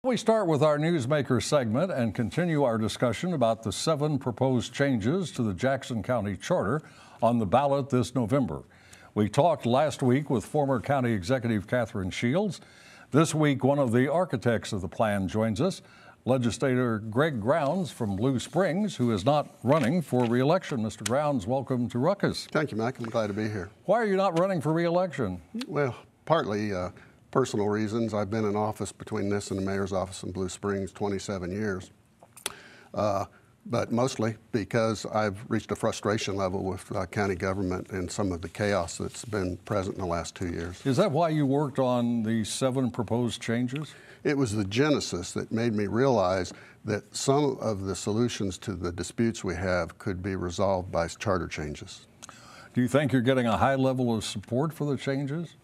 We start with our Newsmaker segment and continue our discussion about the 7 proposed changes to the Jackson County Charter on the ballot this November. We talked last week with former County Executive Catherine Shields. This week, one of the architects of the plan joins us, legislator Greg Grounds from Blue Springs, who is not running for re-election. Mr. Grounds, welcome to Ruckus. Thank you, Mike. I'm glad to be here. Why are you not running for re-election? Well, partly personal reasons. I've been in office between this and the mayor's office in Blue Springs 27 years, but mostly because I've reached a frustration level with county government and some of the chaos that's been present in the last 2 years. Is that why you worked on the 7 proposed changes? It was the genesis that made me realize that some of the solutions to the disputes we have could be resolved by charter changes. Do you think you're getting a high level of support for the changes?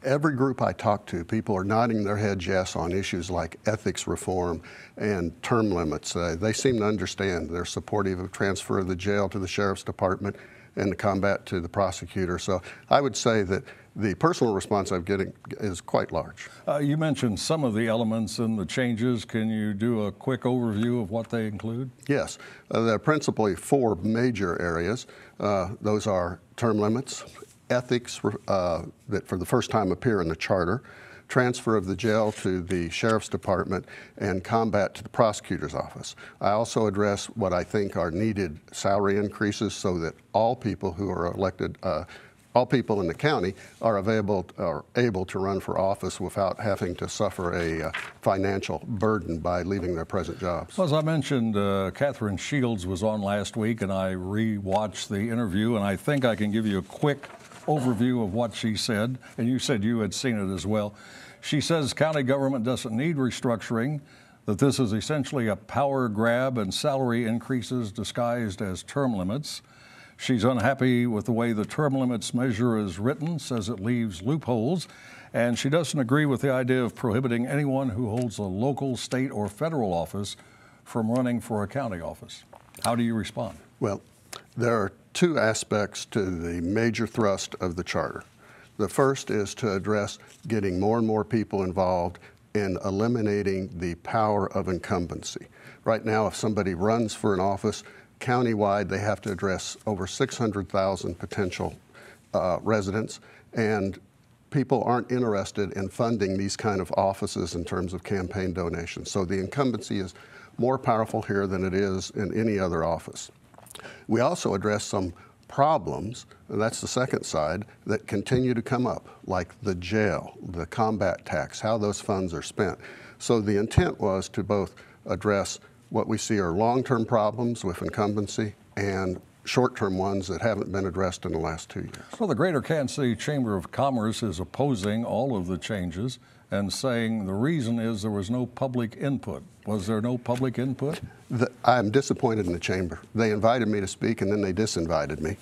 Every group I talk to, people are nodding their heads yes on issues like ethics reform and term limits. They seem to understand. They're supportive of transfer of the jail to the sheriff's department and the combat to the prosecutor. So I would say that the personal response I'm getting is quite large. You mentioned some of the elements in the changes. Can you do a quick overview of what they include? Yes. There are principally 4 major areas. Those are term limits, ethics that for the first time appear in the charter, transfer of the jail to the sheriff's department, and combat to the prosecutor's office. I also address what I think are needed salary increases so that all people who are elected, all people in the county are able to run for office without having to suffer a financial burden by leaving their present jobs. Well, as I mentioned, Catherine Shields was on last week, and I re-watched the interview, and I think I can give you a quick overview of what she said, and you said you had seen it as well. She says county government doesn't need restructuring, that this is essentially a power grab and salary increases disguised as term limits. She's unhappy with the way the term limits measure is written, says it leaves loopholes, and she doesn't agree with the idea of prohibiting anyone who holds a local, state, or federal office from running for a county office. How do you respond? Well, there are 2 aspects to the major thrust of the charter. The first is to address getting more and more people involved in eliminating the power of incumbency. Right now, if somebody runs for an office countywide, they have to address over 600,000 potential residents, and people aren't interested in funding these kind of offices in terms of campaign donations. So the incumbency is more powerful here than it is in any other office. We also address some problems, and that's the second side, that continue to come up, like the jail, the combat tax, how those funds are spent. So the intent was to both address what we see are long-term problems with incumbency and short-term ones that haven't been addressed in the last 2 years. Well, the Greater Kansas City Chamber of Commerce is opposing all of the changes and saying the reason is there was no public input. Was there no public input? I'm disappointed in the chamber. They invited me to speak and then they disinvited me.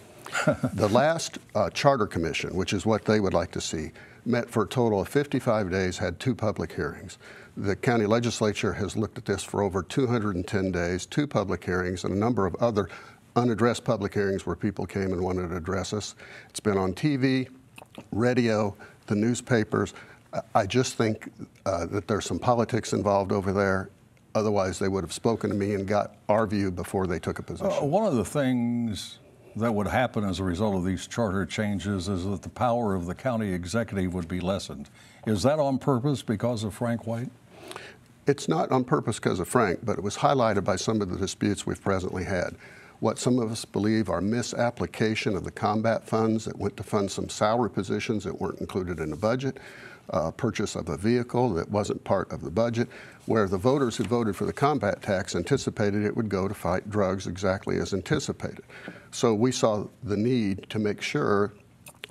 The last Charter Commission, which is what they would like to see, met for a total of 55 days, had 2 public hearings. The county legislature has looked at this for over 210 days, 2 public hearings, and a number of other unaddressed public hearings where people came and wanted to address us. It's been on TV, radio, the newspapers. I just think that there's some politics involved over there. Otherwise, they would have spoken to me and got our view before they took a position. One of the things that would happen as a result of these charter changes is that the power of the county executive would be lessened. Is that on purpose because of Frank White? It's not on purpose because of Frank, but it was highlighted by some of the disputes we've presently had. What some of us believe are misapplication of the combat funds that went to fund some salary positions that weren't included in the budget, purchase of a vehicle that wasn't part of the budget, where the voters who voted for the combat tax anticipated it would go to fight drugs exactly as anticipated. So we saw the need to make sure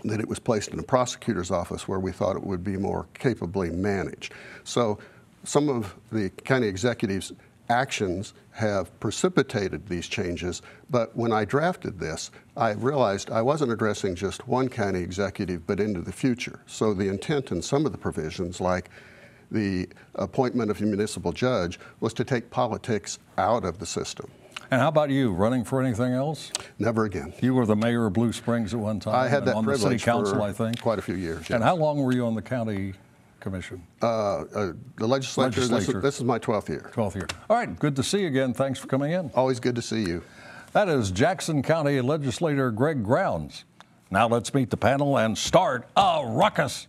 that it was placed in the prosecutor's office where we thought it would be more capably managed. So some of the county executives' actions have precipitated these changes, but when I drafted this, I realized I wasn't addressing just one county executive, but into the future. So the intent in some of the provisions, like the appointment of a municipal judge, was to take politics out of the system. And how about you, running for anything else? Never again. You were the mayor of Blue Springs at one time. I had that on privilege the city council, for I think. quite a few years. Yes. And how long were you on the county commission? The legislature. This is my 12th year. 12th year. All right, good to see you again. Thanks for coming in. Always good to see you. That is Jackson County Legislator Greg Grounds. Now let's meet the panel and start a ruckus.